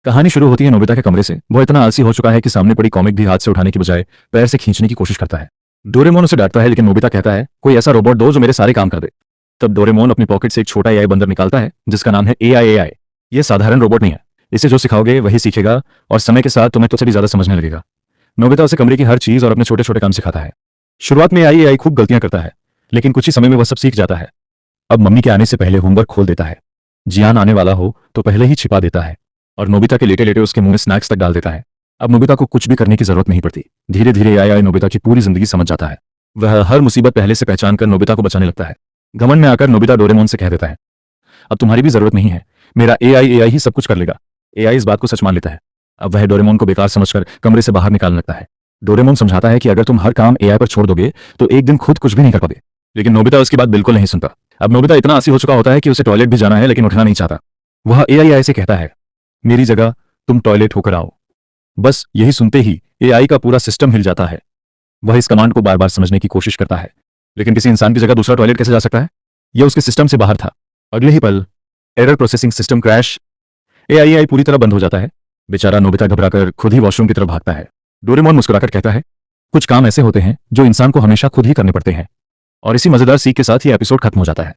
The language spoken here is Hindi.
कहानी शुरू होती है नोबिता के कमरे से। वो इतना आलसी हो चुका है कि सामने पड़ी कॉमिक भी हाथ से उठाने की बजाय पैर से खींचने की कोशिश करता है। डोरेमोन उसे डांटता है, लेकिन नोबिता कहता है कोई ऐसा रोबोट दो जो मेरे सारे काम कर दे। तब डोरेमोन अपनी पॉकेट से एक छोटा एआई बंदर निकालता है जिसका नाम है एआई। ये साधारण रोबोट नहीं है, इसे जो सिखाओगे वही सीखेगा और समय के साथ तुम्हें तुझसे भी ज्यादा समझने लगेगा। नोबिता उसे कमरे की हर चीज और अपने छोटे छोटे काम सिखाता है। शुरुआत में एआई खूब गलतियां करता है, लेकिन कुछ ही समय में वह सब सीख जाता है। अब मम्मी के आने से पहले होमवर्क खोल देता है, जियान आने वाला हो तो पहले ही छिपा देता है और नोबिता के लेटे लेटे उसके मुंह में स्नैक्स तक डाल देता है। अब नोबिता को कुछ भी करने की जरूरत नहीं पड़ती। धीरे धीरे एआई नोबिता की पूरी जिंदगी समझ जाता है। वह हर मुसीबत पहले से पहचान कर नोबिता को बचाने लगता है। घमंड में आकर नोबिता डोरेमोन से कह देता है, अब तुम्हारी भी जरूरत नहीं है, मेरा एआई ही सब कुछ कर लेगा। एआई इस बात को सच मान लेता है। अब वह डोरेमोन को बेकार समझकर कमरे से बाहर निकालने लगता है। डोरेमोन समझाता है कि अगर तुम हर काम एआई पर छोड़ दोगे तो एक दिन खुद कुछ भी नहीं कर पाओगे, लेकिन नोबिता उसकी बात बिल्कुल नहीं सुनता। अब नोबिता इतना आसी हो चुका होता है कि उसे टॉयलेट भी जाना है, लेकिन उठना नहीं चाहता। वह एआई से कहता है, मेरी जगह तुम टॉयलेट होकर आओ। बस यही सुनते ही एआई का पूरा सिस्टम हिल जाता है। वह इस कमांड को बार बार समझने की कोशिश करता है, लेकिन किसी इंसान की जगह दूसरा टॉयलेट कैसे जा सकता है? यह उसके सिस्टम से बाहर था। अगले ही पल error processing system crash. AI पूरी तरह बंद हो जाता है। बेचारा नोबिता घबराकर खुद ही वॉशरूम की तरफ भागता है। डोरेमोन मुस्कुराकर कहता है, कुछ काम ऐसे होते हैं जो इंसान को हमेशा खुद ही करने पड़ते हैं। और इसी मजेदार सीख के साथ ही एपिसोड खत्म हो जाता है।